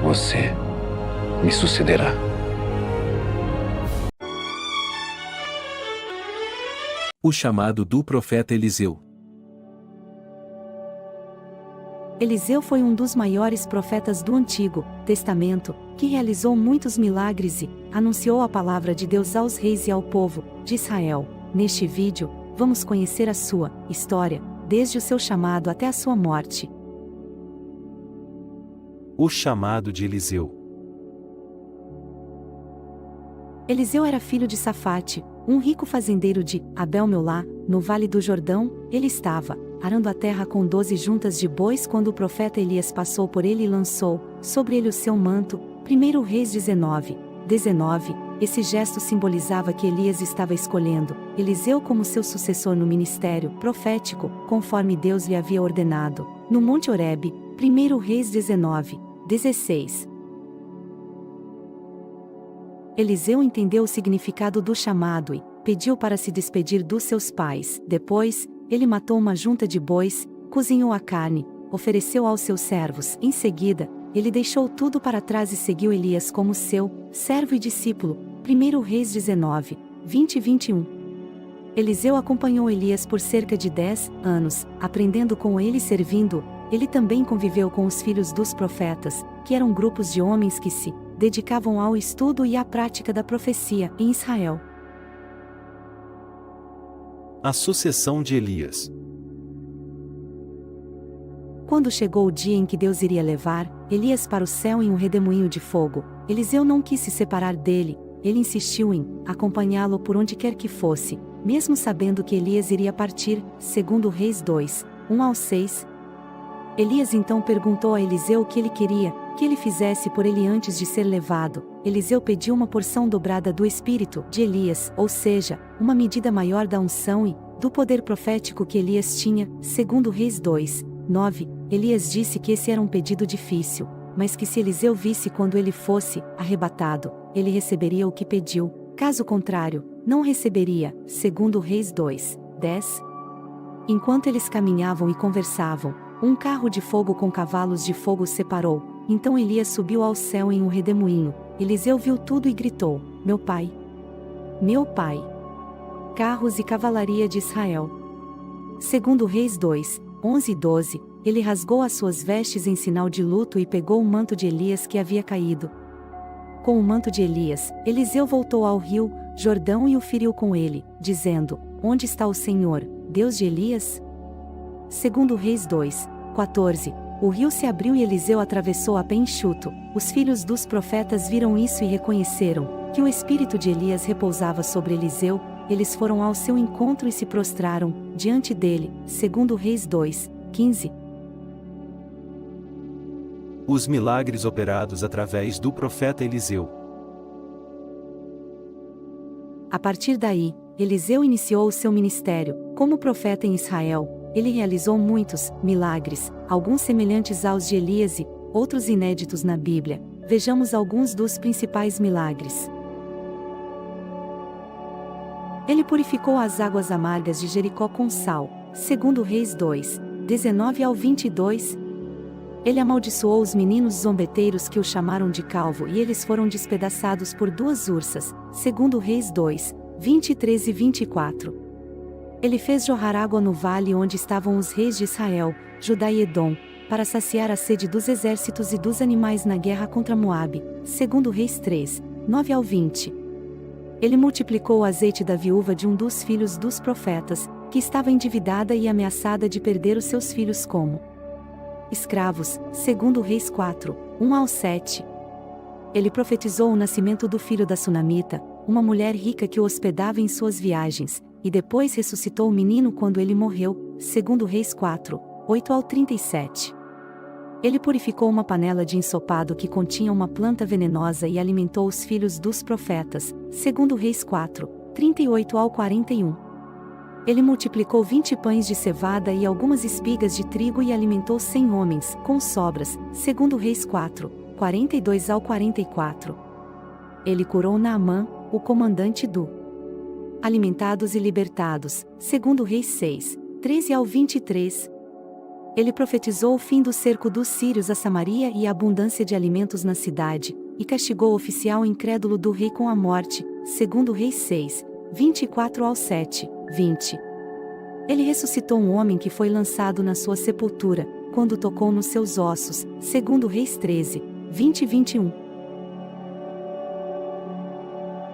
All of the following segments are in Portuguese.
você me sucederá. O chamado do profeta Eliseu. Eliseu foi um dos maiores profetas do Antigo Testamento, que realizou muitos milagres e anunciou a palavra de Deus aos reis e ao povo de Israel. Neste vídeo, vamos conhecer a sua história, desde o seu chamado até a sua morte. O chamado de Eliseu. Eliseu era filho de Safate, um rico fazendeiro de Abel-Meolá, no Vale do Jordão. Ele estava arando a terra com 12 juntas de bois quando o profeta Elias passou por ele e lançou sobre ele o seu manto. 1 Reis 19. Esse gesto simbolizava que Elias estava escolhendo Eliseu como seu sucessor no ministério profético, conforme Deus lhe havia ordenado. No Monte Horebe, 1 Reis 19:16. Eliseu entendeu o significado do chamado e pediu para se despedir dos seus pais. Depois, ele matou uma junta de bois, cozinhou a carne, ofereceu aos seus servos. Em seguida, ele deixou tudo para trás e seguiu Elias como seu servo e discípulo. 1 Reis 19:20-21. Eliseu acompanhou Elias por cerca de 10 anos, aprendendo com ele e servindo. Ele também conviveu com os filhos dos profetas, que eram grupos de homens que se dedicavam ao estudo e à prática da profecia em Israel. A sucessão de Elias. Quando chegou o dia em que Deus iria levar Elias para o céu em um redemoinho de fogo, Eliseu não quis se separar dele. Ele insistiu em acompanhá-lo por onde quer que fosse, mesmo sabendo que Elias iria partir. 2 Reis 2:1-6. Elias então perguntou a Eliseu o que ele queria que ele fizesse por ele antes de ser levado. Eliseu pediu uma porção dobrada do espírito de Elias, ou seja, uma medida maior da unção e do poder profético que Elias tinha. 2 Reis 2:9. Elias disse que esse era um pedido difícil, mas que se Eliseu visse quando ele fosse arrebatado, ele receberia o que pediu. Caso contrário, não receberia. 2 Reis 2:10. Enquanto eles caminhavam e conversavam, um carro de fogo com cavalos de fogo se separou. Então Elias subiu ao céu em um redemoinho. Eliseu viu tudo e gritou: Meu pai! Meu pai! Carros e cavalaria de Israel. 2 Reis 2:11-12. Ele rasgou as suas vestes em sinal de luto e pegou o manto de Elias que havia caído. Com o manto de Elias, Eliseu voltou ao rio Jordão e o feriu com ele, dizendo: Onde está o Senhor, Deus de Elias? 2 Reis 2:14. O rio se abriu e Eliseu atravessou a pé enxuto. Os filhos dos profetas viram isso e reconheceram que o espírito de Elias repousava sobre Eliseu. Eles foram ao seu encontro e se prostraram diante dele. 2 Reis 2:15. Os milagres operados através do profeta Eliseu. A partir daí, Eliseu iniciou o seu ministério como profeta em Israel. Ele realizou muitos milagres, alguns semelhantes aos de Elias e outros inéditos na Bíblia. Vejamos alguns dos principais milagres. Ele purificou as águas amargas de Jericó com sal. 2 Reis 2:19-22. Ele amaldiçoou os meninos zombeteiros que o chamaram de calvo e eles foram despedaçados por 2 ursas. 2 Reis 2:23-24. Ele fez jorrar água no vale onde estavam os reis de Israel, Judá e Edom, para saciar a sede dos exércitos e dos animais na guerra contra Moabe. 2 Reis 3:9-20. Ele multiplicou o azeite da viúva de um dos filhos dos profetas, que estava endividada e ameaçada de perder os seus filhos como escravos. 2 Reis 4:1-7. Ele profetizou o nascimento do filho da Sunamita, uma mulher rica que o hospedava em suas viagens, e depois ressuscitou o menino quando ele morreu. 2 Reis 4:8-37. Ele purificou uma panela de ensopado que continha uma planta venenosa e alimentou os filhos dos profetas. 2 Reis 4:38-41. Ele multiplicou 20 pães de cevada e algumas espigas de trigo e alimentou 100 homens com sobras. 2 Reis 4:42-44. Ele curou Naamã, o comandante do Alimentados e Libertados. 2 Reis 6:13-23. Ele profetizou o fim do cerco dos sírios a Samaria e a abundância de alimentos na cidade, e castigou o oficial incrédulo do rei com a morte, segundo Reis 6, 24 ao 7, 20. Ele ressuscitou um homem que foi lançado na sua sepultura, quando tocou nos seus ossos, segundo Reis 13, 20 e 21.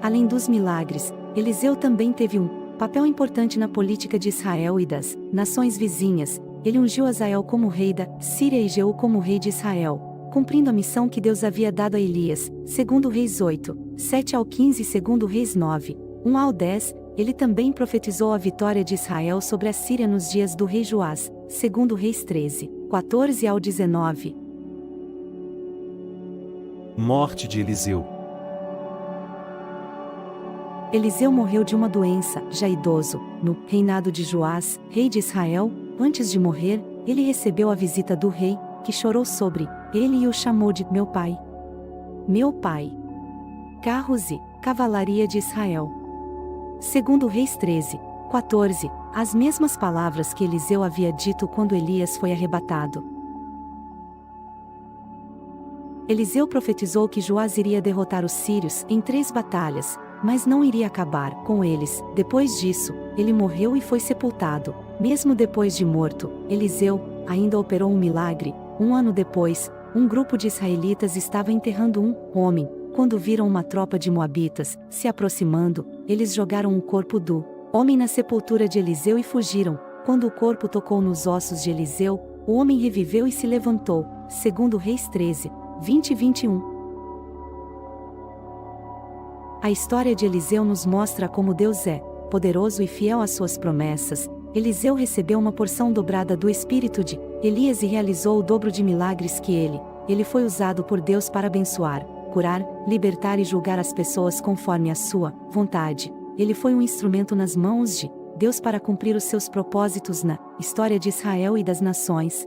Além dos milagres, Eliseu também teve um papel importante na política de Israel e das nações vizinhas. Ele ungiu Azael como rei da Síria e Jeú como rei de Israel, cumprindo a missão que Deus havia dado a Elias, segundo Reis 8, 7 ao 15 e segundo Reis 9, 1 ao 10. Ele também profetizou a vitória de Israel sobre a Síria nos dias do rei Joás, segundo Reis 13, 14 ao 19. Morte de Eliseu. Eliseu morreu de uma doença, já idoso, no reinado de Joás, rei de Israel. Antes de morrer, ele recebeu a visita do rei, que chorou sobre ele e o chamou de meu pai. Meu pai. Carros e cavalaria de Israel. Segundo Reis 13, 14, as mesmas palavras que Eliseu havia dito quando Elias foi arrebatado. Eliseu profetizou que Joás iria derrotar os sírios em 3 batalhas, mas não iria acabar com eles. Depois disso, ele morreu e foi sepultado. Mesmo depois de morto, Eliseu ainda operou um milagre. Um ano depois, um grupo de israelitas estava enterrando um homem. Quando viram uma tropa de moabitas se aproximando, eles jogaram o corpo do homem na sepultura de Eliseu e fugiram. Quando o corpo tocou nos ossos de Eliseu, o homem reviveu e se levantou, segundo Reis 13, 20 e 21. A história de Eliseu nos mostra como Deus é poderoso e fiel às suas promessas. Eliseu recebeu uma porção dobrada do espírito de Elias e realizou o dobro de milagres que ele. Ele foi usado por Deus para abençoar, curar, libertar e julgar as pessoas conforme a sua vontade. Ele foi um instrumento nas mãos de Deus para cumprir os seus propósitos na história de Israel e das nações.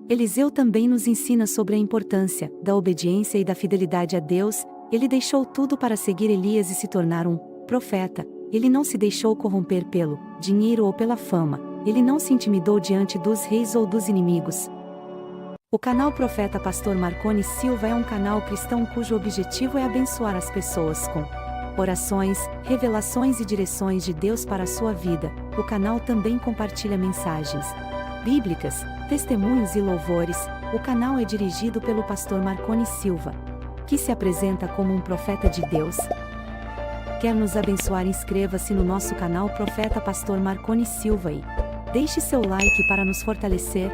Eliseu também nos ensina sobre a importância da obediência e da fidelidade a Deus. Ele deixou tudo para seguir Elias e se tornar um profeta. Ele não se deixou corromper pelo dinheiro ou pela fama. Ele não se intimidou diante dos reis ou dos inimigos. O canal Profeta Pastor Marconi Silva é um canal cristão cujo objetivo é abençoar as pessoas com orações, revelações e direções de Deus para a sua vida. O canal também compartilha mensagens bíblicas, testemunhos e louvores. O canal é dirigido pelo pastor Marconi Silva, que se apresenta como um profeta de Deus. Quer nos abençoar? Inscreva-se no nosso canal Profeta Pastor Marconi Silva e deixe seu like para nos fortalecer.